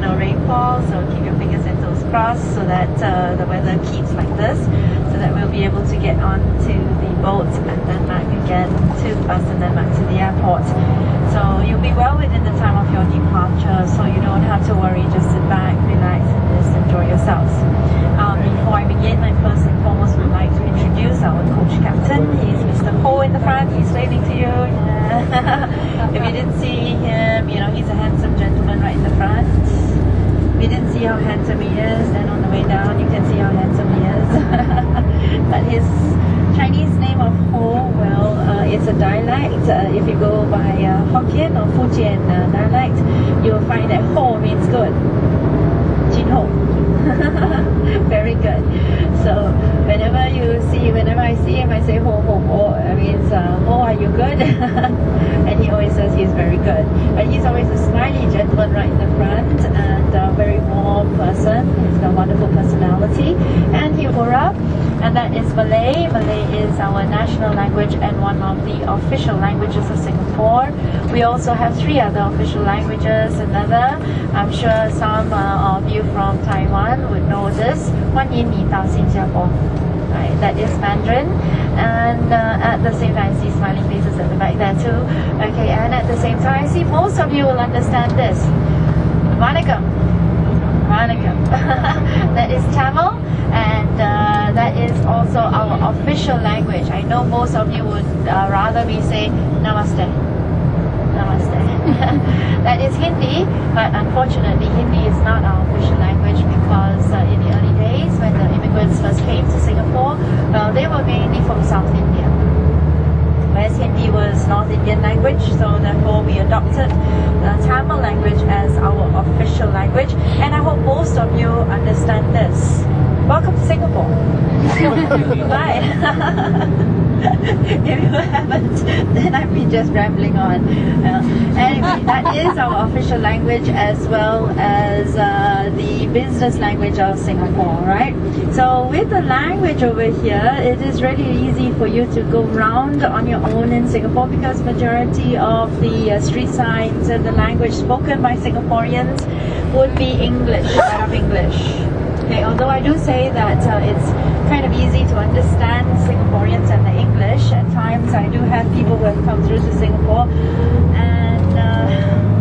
No rainfall, so keep your fingers and toes crossed so that the weather keeps like this, so that we'll be able to get on to the boat and then back again to the bus and then back to the airport. So you'll be well within the time of your departure, so you don't have to worry. Just sit back, relax, and just enjoy yourselves. Before I begin, I first and foremost would like to introduce our coach captain. He's Mr. Ho in the front. He's waving to you. Yeah. If you didn't see him, you know, he's a handsome gentleman right in the front. If you didn't see how handsome he is, then on the way down you can see how handsome he is. But his Chinese name of Ho, well, it's a dialect. If you go by Hokkien or Fujian dialect, you'll find that Ho means good. Jin Ho. Very good. So whenever I see him, I say Ho Ho Ho. I mean, Ho, are you good? And he always says he's very good. But he's always a smiley gentleman right in the front and a very warm person. He's got a wonderful personality. And Hipura, and that is Malay. Malay is our national language and one of the official languages of Singapore. We also have 3 other official languages. Another, I'm sure some of you from Taiwan would know this. 欢迎你到新加坡. Right, that is Mandarin, and at the same time I see smiling faces at the back there too. Okay, and at the same time I see most of you will understand this. Vanakkam. Vanakkam. That is Tamil, and that is also our official language. I know most of you would rather me say Namaste. Namaste. That is Hindi, but unfortunately Hindi is not our official language because in the early days when the immigrants first came to Singapore, well, they were mainly from South India, whereas Hindi was North Indian language, so therefore we adopted the Tamil language as our official language, and I hope most of you understand this. Welcome to Singapore. Bye. If you haven't, then I've been just rambling on. Anyway, that is our official language as well as the business language of Singapore, right? So with the language over here, it is really easy for you to go around on your own in Singapore because majority of the street signs and the language spoken by Singaporeans would be English, instead of English. Okay, although I do say that it's kind of easy to understand Singaporeans and the English. At times I do have people who have come through to Singapore and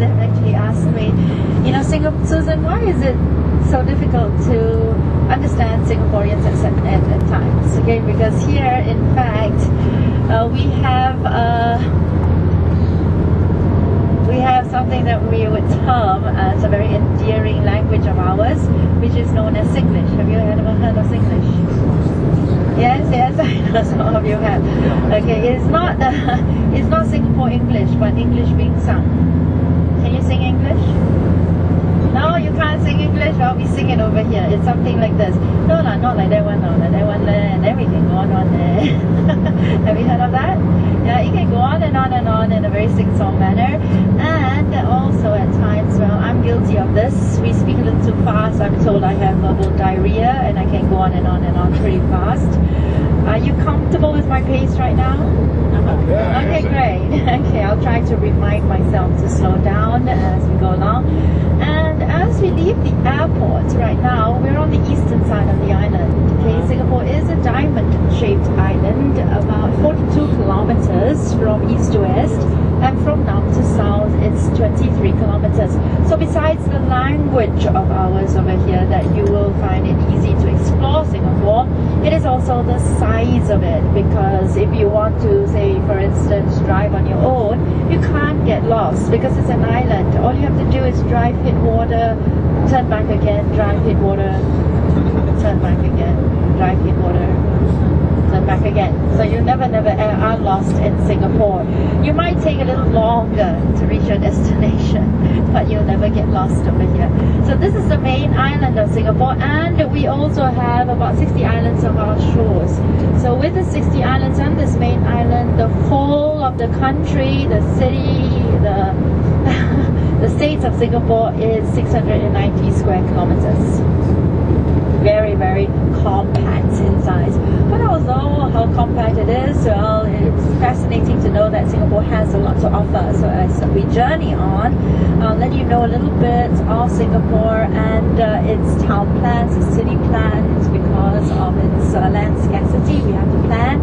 they've actually asked me, you know, Susan, why is it so difficult to understand Singaporeans at times? Okay, because here in fact we have something that we would term as a very endearing language of ours, which is known as Singlish. Have you ever heard of Singlish? Yes, I know some of you have. Okay, it's not Singapore English, but English being sung. Can you sing English? No, you can't sing English. Well, we sing it over here. It's something like this. No, not like that one. No, like that one there, and everything go on there. Have you heard of that? Yeah, it can go on and on and on in a very sing-song manner. And also at times, well, I'm guilty of this. We speak a little too fast. I'm told I have verbal diarrhea, and I can go on and on and on pretty fast. Are you comfortable with my pace right now? Okay, great. Okay, I'll try to remind myself to slow down as we go along. And as we leave the airport right now, we're on the eastern side of the island. Okay, Singapore is a diamond-shaped island, about 42 kilometers from east to west, and from north to south, it's 23 kilometers. So besides the language of ours over here that you will find it easy to explore Singapore, it is also the size of it, because if you want to, say, for instance, drive on your own, you can't get lost because it's an island. All you have to do is drive, hit water, turn back again, drive, hit water, turn back again, drive, hit water, turn back again. So you never are lost in Singapore. You might take a little longer to reach your destination, but you'll never get lost over here. So this is the main island of Singapore, and we also have about 60 islands of our shores. So with the 60 islands and this main island, the whole of the country, the city, the states of Singapore is 690 square kilometers. very, very compact in size. But although how compact it is, well, it's fascinating to know that Singapore has a lot to offer. So as we journey on, I'll let you know a little bit of Singapore and its town plans, its city plans, because of its land scarcity. We have to plan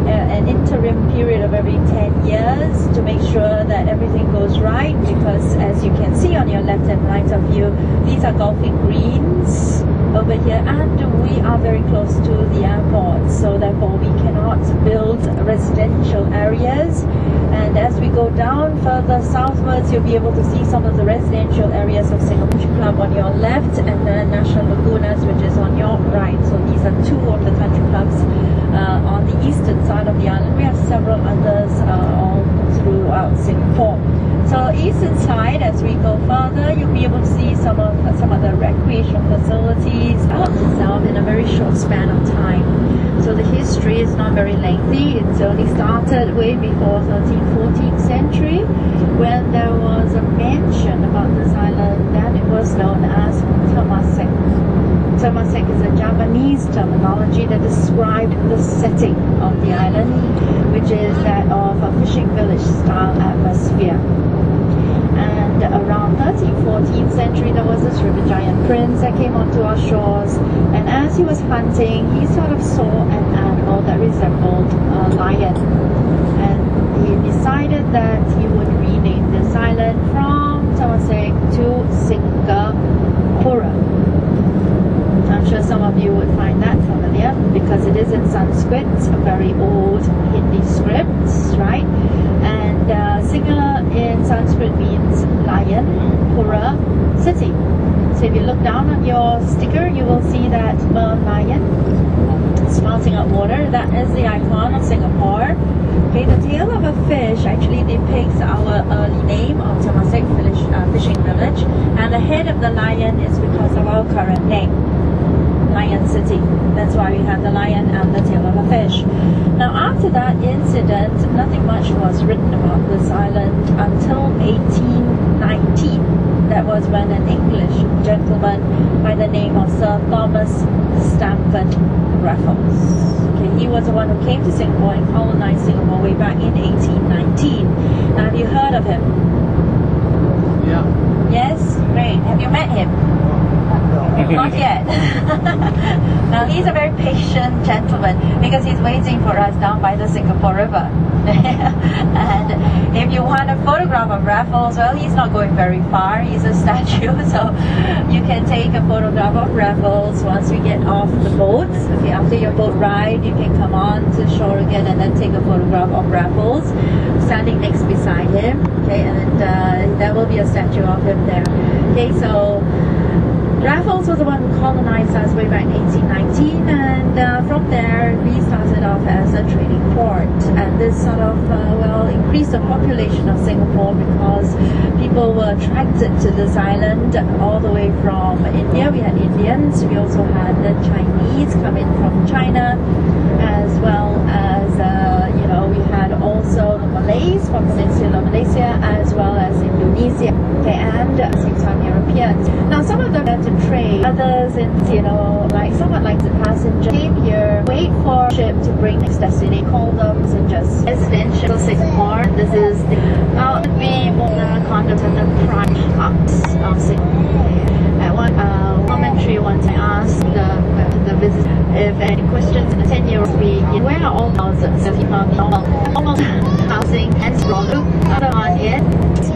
an interim period of every 10 years to make sure that everything goes right, because as you can see on your left and right of you, these are golfing greens over here, and we are very close to the airport, so therefore we cannot build residential areas. And as we go down further southwards, you'll be able to see some of the residential areas of Singapore Club on your left, and then National Lagunas, which is on your right. So these are two of the country clubs on the eastern side of the island. We have several others all throughout Singapore. So eastern side, as we go further, you'll be able to see some of the recreational facilities itself in a very short span of time. So the history is not very lengthy. It's only started way before 13th, 14th century, when there was a mention about this island, and it was known as Temasek. Temasek is a Japanese terminology that described the setting of the island, which is that of a fishing village style atmosphere. And around 13th, 14th century, there was this river giant prince that came onto our shores, and as he was hunting, he sort of saw an animal that resembled a lion, and he decided that he would rename this island from Temasek to Singapore. I'm sure some of you would find that familiar because it is in Sanskrit, a very old Hindi script, right? And Singa in Sanskrit means lion, Pura, city. So if you look down on your sticker, you will see that lion spouting out water. That is the icon of Singapore. Okay, the tail of a fish actually depicts our early name of Temasek Fishing Village, and the head of the lion is because of our current name, Lion City. That's why we have the lion and the tail of a fish. Now after that incident, nothing much was written about this island until 1819. That was when an English gentleman by the name of Sir Thomas Stamford Raffles. Okay, he was the one who came to Singapore and colonized Singapore way back in 1819. Now have you heard of him? Yeah. Yes? Great. Have you met him? Not yet. Now he's a very patient gentleman because he's waiting for us down by the Singapore River. And if you want a photograph of Raffles, well, he's not going very far. He's a statue, so you can take a photograph of Raffles once we get off the boat. Okay, after your boat ride, you can come on to shore again and then take a photograph of Raffles standing next beside him. Okay, and there will be a statue of him there. Okay, so Raffles was the one who colonized us way back in 1819, and from there we started off as a trading port, and this sort of increased the population of Singapore because people were attracted to this island all the way from India. We had Indians, we also had the Chinese come in from China, as well as we had also the Malays from Peninsular Malaysia, as well as Indonesia, okay, and at the same time Europeans. Now some of them had to trade, others in like someone like the passenger came here, wait for a ship to bring next destination, call them and just residential Singapore. This is now it would be more conduct of the prime parts of Singapore. One commentary once I asked the visitor if any questions in the 10-year be where are all houses, almost housing and stronger. Other on it,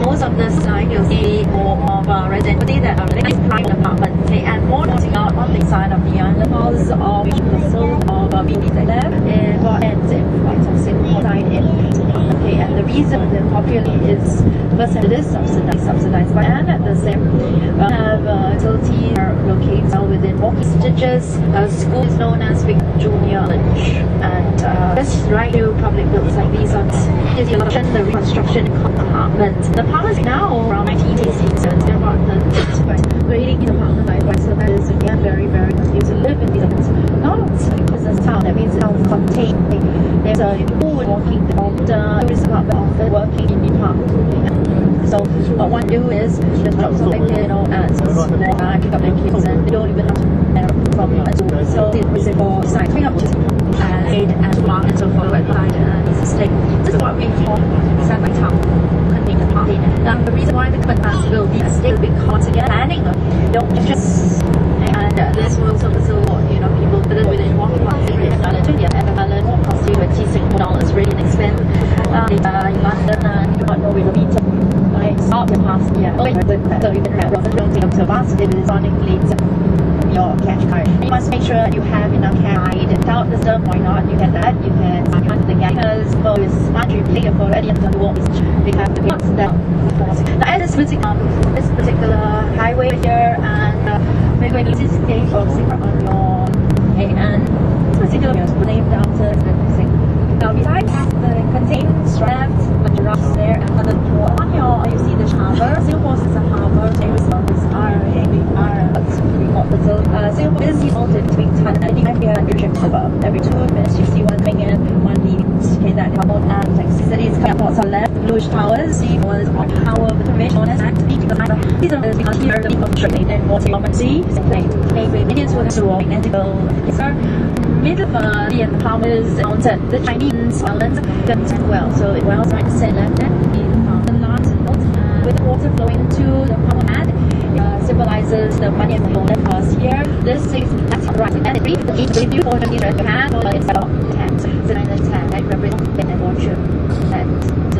most of the side you'll see more of residential that are living private apartments, and more out on the side of the island halls of facility of BB lab in ends in front of Singapore side in. Okay, and the reason the population is first it is subsidized by, and at the same have facilities are located within walking distances. School is known as Junior College, and just right to public buildings like these on the reconstruction apartment. The apartments now around 1980s, so they're about the grading in apartment life, so that is again very, very easy to live in these apartments. Not because it's a town, that means it's self-contained. There's a pool walking the tourist apartment often working in the apartment. So what one do is just drop some like, and pick up the kids, and they don't even have to from your school. So it's for side pick up and aid and mark and so forth, and it's a stake. This is what we call satellite town container party. The reason why the content will be a stake because again planning don't just and this will also support people within walking party and more cost you $26 really inexpensive in London and you might know with a meeting like stop the past so you can have don't take up to a bus if it is running late your cash card. You must make sure you have enough cash without the stuff. Why not? You can that you can count the gas because for this much you pay for any of the world we have to be that now as this particular highway here and we're going to use this case of secret on your and this particular is named after the thing. Now besides the contained straps with giraffes there and other on your you see the harbor. Singapore is a harbor. Singapore is defaulted between 10 and 95 ships above. Every 2 minutes you see one coming in, one leaving. Okay, that helpful and cities airports are left. Bluish towers, the was on power of the convention as act peak. These are because here the people trade and water over sea. Maybe Indians will have to walk ethical. Middle of the farmers mountain, the Chinese islands as well. So it was right to say left and the land with the water flowing to the power land. Symbolizes the money and the gold because here this is right and if you want to be red hand or it's about 10 so 9 and 10 that represents and fortune that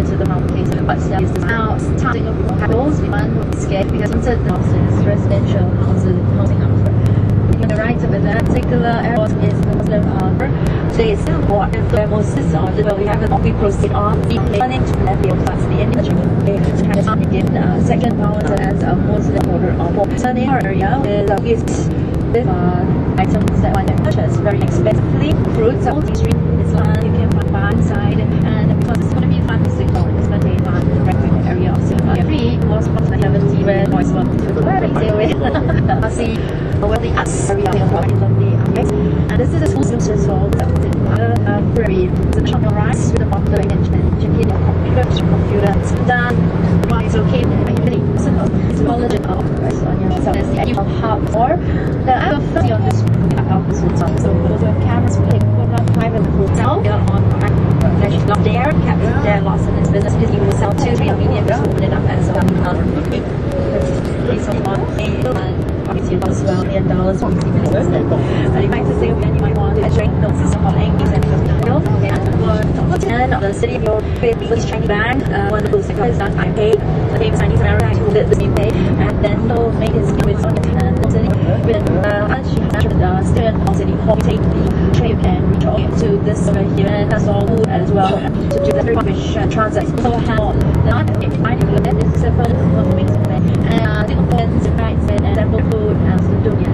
to the marketplace but still is now starting of capitals we want to escape because it's the houses residential housing offer. On the right of that particular airport is the Muslim harbor. Today is Singapore and the most we have an we proceed on the planning to left the class the Indian has been given second power as a Muslim order of more. So the area is with items that one can purchase very expensively. Fruits, all these street is land you can buy inside and because it's going to be fantastic it's going to be fun the area of Singapore. Free was from the 70 where noise was to very easy see well the arts area of very lovely and this is a school system so very the channel rice with the bottle and check in your computer done why it's okay it's college on your so there's the actual hub or the other thing on this so the cameras will take private hotel on not there kept there lots of this business is even sell to 3 medium just open it up as it's on as well $1 from and you might to say when you might want to drink those is called English and the city of your favorite Chinese bank wonderful because that I paid the famous Chinese American who did the same pay and then he'll make his with Sonia and city with she has student of city home take the train you can reach all to this over here and that's all good as well to do the which transacts so how not if I didn't look at this is a fun and it opens the rights and sample food and studio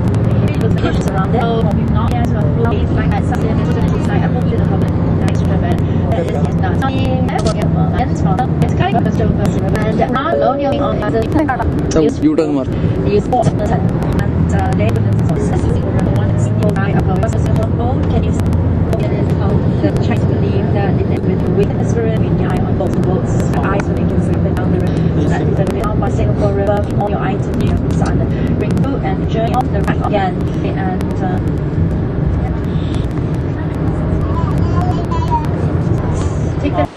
with dishes around there so not yet it's like that something it's like apple to the public extra bad that is not and it's kind of and not only on the U-turn mark use sport and they can you how the Chinese believe that with the spirit in the eye on both boats eyes when they can slip down the river that is the down by Singapore River all your items you have sun bring food and journey on the right again and take the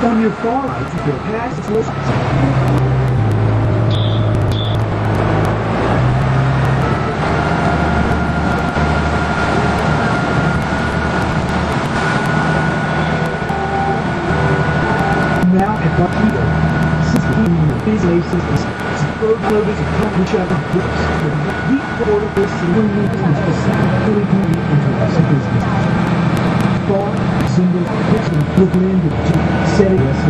on your far right, you go past its most now at Buckhead, system systems, superb logos of company travel books, with deep border lists and winning and specifically unique interesting business. Single person with landed to say yes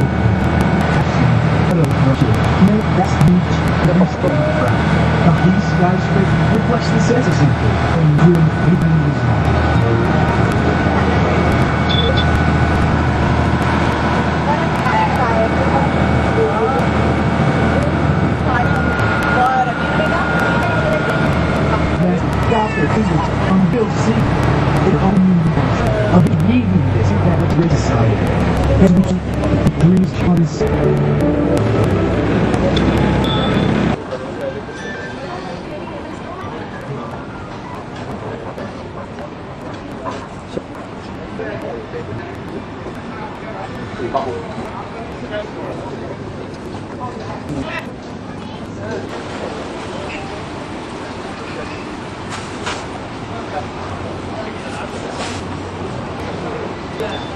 as we dreams comes. Yeah.